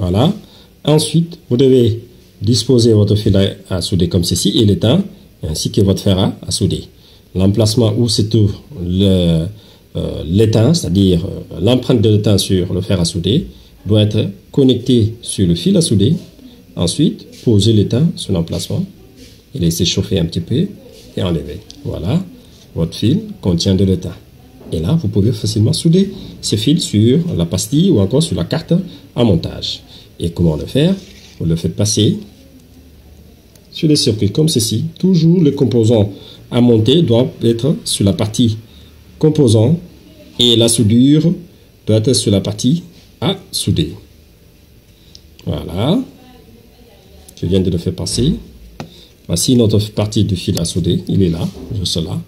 Voilà. Ensuite, vous devez disposer votre fil à souder comme ceci et l'étain, ainsi que votre fer à souder. L'emplacement où se trouve l'étain, c'est-à-dire l'empreinte de l'étain sur le fer à souder, doit être connecté sur le fil à souder. Ensuite, poser l'étain sur l'emplacement et laisser chauffer un petit peu et enlever. Voilà, votre fil contient de l'étain. Et là, vous pouvez facilement souder ce fil sur la pastille ou encore sur la carte à montage. Et comment le faire? Vous le faites passer sur les circuits comme ceci. Toujours les composants à monter doivent être sur la partie composant et la soudure doit être sur la partie à souder. Voilà. Je viens de le faire passer. Voici notre partie du fil à souder. Il est là, juste là.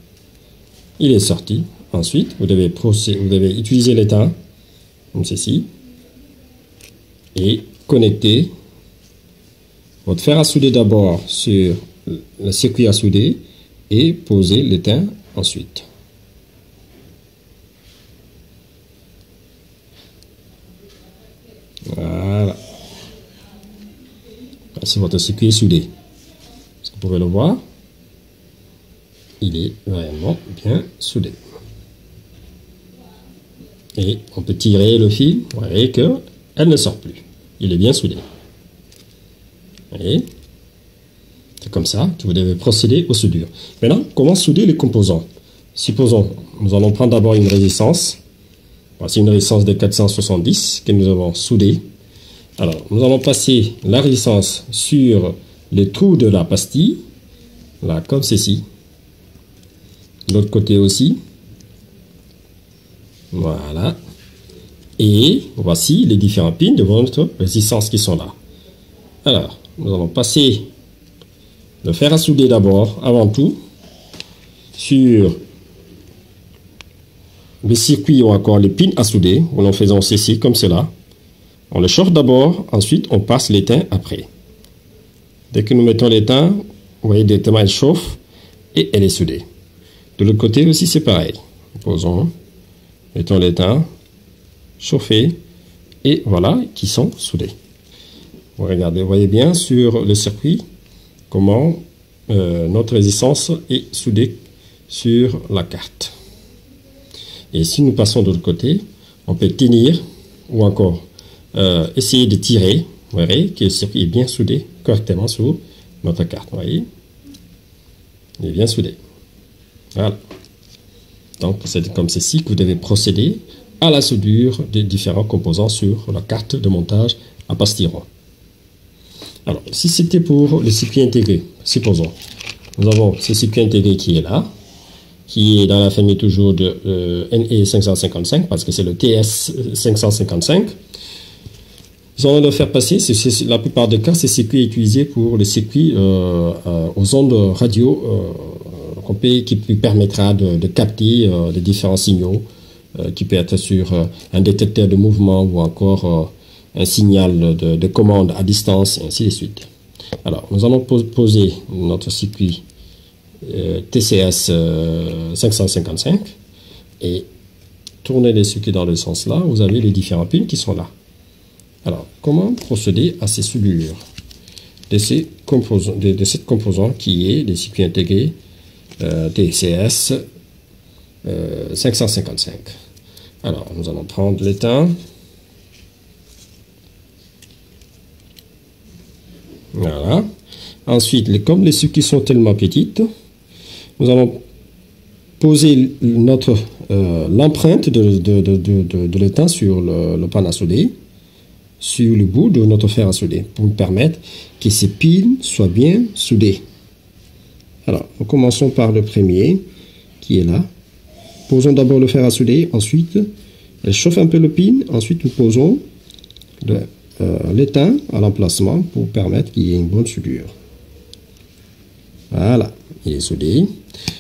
Il est sorti. Ensuite, vous devez utiliser l'étain comme ceci et connecter votre fer à souder d'abord sur le circuit à souder et poser l'étain ensuite. Voilà. Voici votre circuit soudé. Vous pouvez le voir. Il est vraiment bien soudé. Et on peut tirer le fil. Vous voyez qu'elle ne sort plus. Il est bien soudé. Vous voyez? C'est comme ça que vous devez procéder aux soudures. Maintenant, comment souder les composants? Supposons, nous allons prendre d'abord une résistance. Voici une résistance de 470 que nous avons soudée. Alors, nous allons passer la résistance sur les trous de la pastille, là, comme ceci. De l'autre côté aussi. Voilà. Et voici les différents pins de votre résistance qui sont là. Alors, nous allons passer le fer à souder d'abord, avant tout, sur les circuits ou encore les pins à souder, où nous faisons ceci comme cela. On le chauffe d'abord, ensuite on passe l'étain après. Dès que nous mettons l'étain, vous voyez directement elle chauffe et elle est soudée. De l'autre côté aussi c'est pareil. Posons, mettons l'étain, chauffer et voilà qui sont soudés. Vous regardez, vous voyez bien sur le circuit comment notre résistance est soudée sur la carte. Et si nous passons de l'autre côté, on peut tenir ou encore essayer de tirer. Vous verrez que le circuit est bien soudé correctement sur notre carte. Vous voyez, il est bien soudé. Voilà. Donc c'est comme ceci que vous devez procéder à la soudure des différents composants sur la carte de montage à pastillon. Alors, si c'était pour le circuit intégré, supposons, nous avons ce circuit intégré qui est là, qui est dans la famille toujours de NE555, parce que c'est le TS555. Nous allons le faire passer, la plupart des cas, ce circuit est utilisé pour les circuits aux ondes radio qui permettra de capter les différents signaux, qui peut être sur un détecteur de mouvement ou encore un signal de commande à distance, et ainsi de suite. Alors, nous allons poser notre circuit TCS 555 et tourner les circuits dans le sens là. Vous avez les différents pins qui sont là. Alors, comment procéder à ces soudures de cette composante qui est les circuits intégrés TCS 555. Alors, nous allons prendre l'étain. Voilà. Ensuite, comme les circuits sont tellement petites, nous allons poser l'empreinte de l'étain sur le pan à souder, sur le bout de notre fer à souder, pour permettre que ces pins soient bien soudés. Alors, nous commençons par le premier, qui est là. Posons d'abord le fer à souder, ensuite, elle chauffe un peu le pin, ensuite nous posons l'étain à l'emplacement pour permettre qu'il y ait une bonne soudure. Voilà, il est soudé.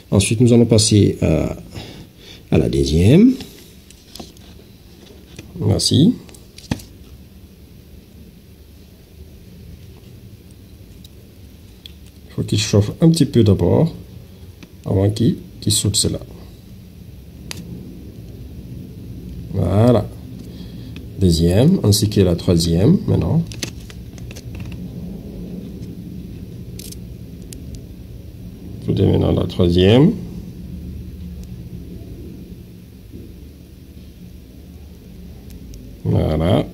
Ensuite, nous allons passer à la deuxième. Voici. Il faut qu'il chauffe un petit peu d'abord avant qu'il soude cela. Voilà. deuxième ainsi que la troisième maintenant. Soudez maintenant la troisième. Voilà.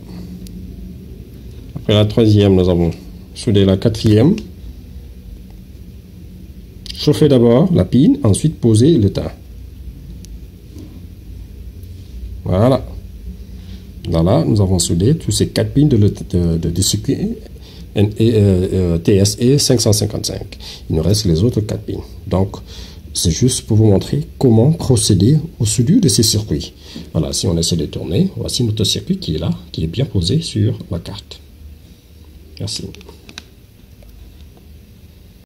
Après la troisième, nous avons soudé la quatrième. Chauffez d'abord la pile, ensuite posez le teint. Voilà. Là, nous avons soudé tous ces 4 pins de circuit TSE 555. Il nous reste les autres 4 pins. Donc, c'est juste pour vous montrer comment procéder au soudure de ces circuits. Voilà, si on essaie de tourner, voici notre circuit qui est là, qui est bien posé sur la carte. Merci.